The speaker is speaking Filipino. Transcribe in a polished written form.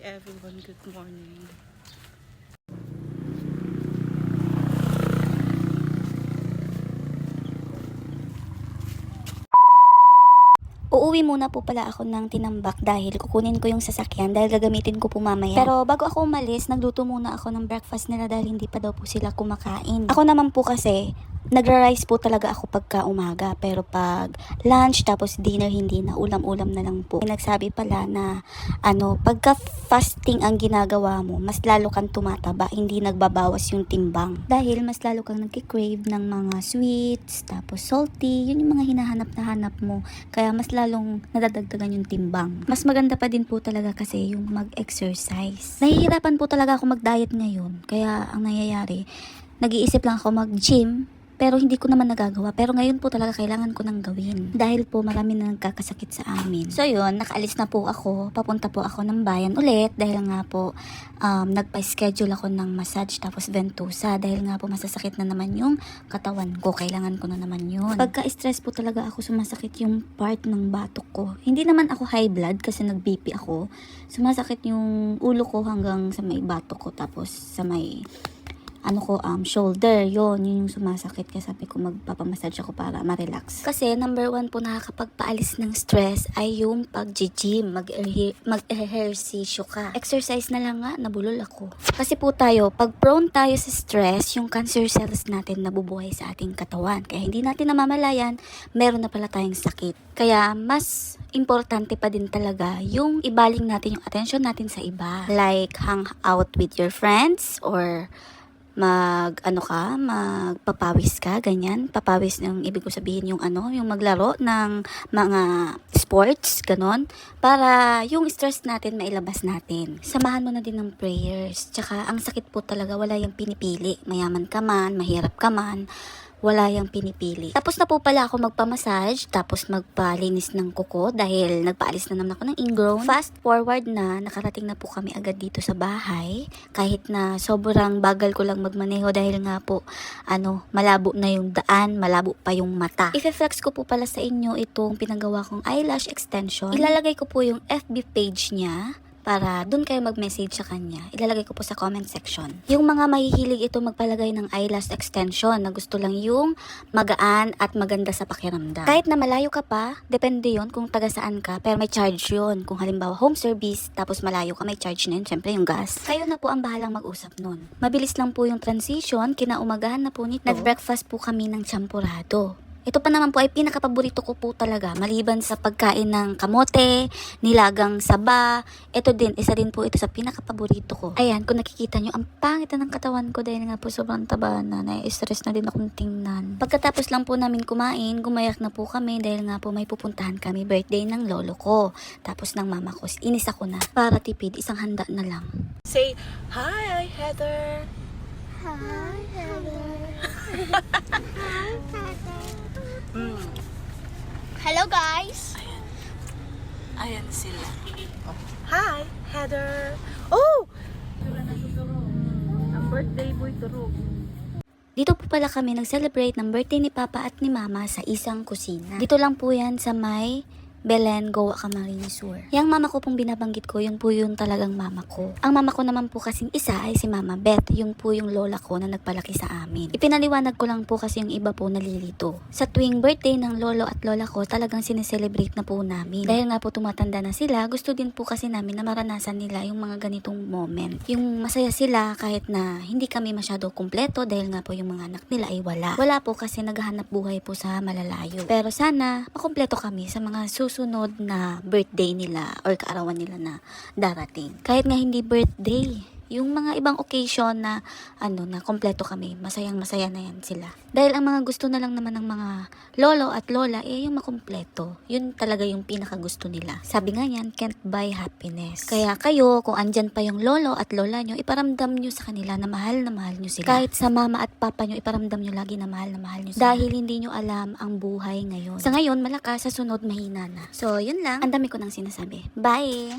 everyone, good morning. Uuwi muna po pala ako ng Tinambak dahil kukunin ko yung sasakyan dahil gagamitin ko po mamaya. Pero bago ako umalis, nagluto muna ako ng breakfast nila dahil hindi pa daw po sila kumakain. Ako naman po kasi, nagra-rice po talaga ako pagka umaga. Pero pag lunch tapos dinner, hindi na, ulam-ulam na lang po. May nagsabi pala na pagka fasting ang ginagawa mo, mas lalo kang tumataba, hindi nagbabawas yung timbang. Dahil mas lalo kang nagki-crave ng mga sweets, tapos salty, yun yung mga hinahanap na hanap mo. Kaya mas lalong nadadagdagan yung timbang. Mas maganda pa din po talaga kasi yung mag-exercise. Nahihirapan po talaga ako mag-diet ngayon. Kaya ang nangyayari, nag-iisip lang ako mag-gym, pero hindi ko naman nagagawa. Pero ngayon po talaga kailangan ko nang gawin. Dahil po marami na nagkakasakit sa amin. So yun, nakaalis na po ako. Papunta po ako ng bayan ulit. Dahil nga po, nagpa-schedule ako ng massage tapos ventosa. Dahil nga po masasakit na naman yung katawan ko. Kailangan ko na naman yun. Pagka-stress po talaga ako, sumasakit yung part ng batok ko. Hindi naman ako high blood kasi nag-BP ako. Sumasakit yung ulo ko hanggang sa may batok ko. Tapos sa may shoulder, yung sumasakit. Kaya sabi ko magpapamassage ako para ma-relax. Kasi number 1 po nakakapagpaalis ng stress ay yung pag-gym, mag-ehersisyo ka. Exercise na lang nga, nabulol ako. Kasi po tayo, pag prone tayo sa stress, yung cancer cells natin nabubuhay sa ating katawan. Kaya hindi natin namamalayan, meron na pala tayong sakit. Kaya mas importante pa din talaga yung ibaling natin yung attention natin sa iba. Like hang out with your friends or magpapawis ka, ganyan. Papawis yung ibig ko sabihin yung yung maglaro ng mga sports, ganon. Para yung stress natin mailabas natin. Samahan mo na din ng prayers. Tsaka ang sakit po talaga, wala yung pinipili. Mayaman ka man, mahirap ka man, wala yung pinipili. Tapos na po pala ako magpamassage, tapos magpalinis ng kuko dahil nagpaalis na naman ako ng ingrown. Fast forward na, nakarating na po kami agad dito sa bahay. Kahit na sobrang bagal ko lang magmaneho dahil nga po, malabo na yung daan, malabo pa yung mata. I-flex ko po pala sa inyo itong pinagawa kong eyelash extension. Ilalagay ko po yung FB page niya para dun kayo mag-message sa kanya. Ilalagay ko po sa comment section. Yung mga mahihilig ito magpalagay ng eyelash extension na gusto lang yung magaan at maganda sa pakiramdam. Kahit na malayo ka pa, depende yon kung taga saan ka, pero may charge yon. Kung halimbawa home service, tapos malayo ka, may charge na yun. Siyempre yung gas. Kayo na po ang bahalang mag-usap nun. Mabilis lang po yung transition, kinaumagahan na po nito. Nag-breakfast po kami ng champurado. Ito pa naman po ay pinakapaborito ko po talaga. Maliban sa pagkain ng kamote, nilagang saba, ito din, isa din po ito sa pinakapaborito ko. Ayan, kung nakikita nyo, ang pangit na ng katawan ko dahil nga po sobrang taba na, nai-stress na din akong tingnan. Pagkatapos lang po namin kumain, gumayak na po kami dahil nga po may pupuntahan kami, birthday ng lolo ko. Tapos ng mama ko, inis ako na. Para tipid, isang handa na lang. Say, hi, Heather. Hi, Heather. Hi, Heather. Hello, guys. Ayan sila. Oh. Hi, Heather. Oh! Ang birthday boy turo. Dito po pala kami nag-celebrate ng birthday ni Papa at ni Mama sa isang kusina. Dito lang po yan sa may Belen, Goa, Camarines Sur. Yang mama ko pong binabanggit ko, yung po yung talagang mama ko. Ang mama ko naman po kasing isa ay si Mama Beth, yung po yung lola ko na nagpalaki sa amin. Ipinaliwanag ko lang po kasi yung iba po nalilito. Sa tuwing birthday ng lolo at lola ko, talagang sineselebrate na po namin. Dahil nga po tumatanda na sila, gusto din po kasi namin na maranasan nila yung mga ganitong moment. Yung masaya sila kahit na hindi kami masyado kumpleto dahil nga po yung mga anak nila ay wala. Wala po kasi naghahanap buhay po sa malalayo. Pero sana makumpleto kami sa mga susunod na birthday nila or kaarawan nila na darating. Kahit nga hindi birthday, yung mga ibang occasion na na kompleto kami, masayang-masaya na yan sila. Dahil ang mga gusto na lang naman ng mga lolo at lola yung makumpleto. Yun talaga yung pinakagusto nila. Sabi nga yan, can't buy happiness. Kaya kayo, kung andyan pa yung lolo at lola nyo, iparamdam nyo sa kanila na mahal nyo sila. Kahit sa mama at papa nyo, iparamdam nyo lagi na mahal nyo sila. Dahil hindi nyo alam ang buhay ngayon. Sa ngayon, malakas, sa sunod mahina na. So, yun lang. Ang dami ko nang sinasabi. Bye!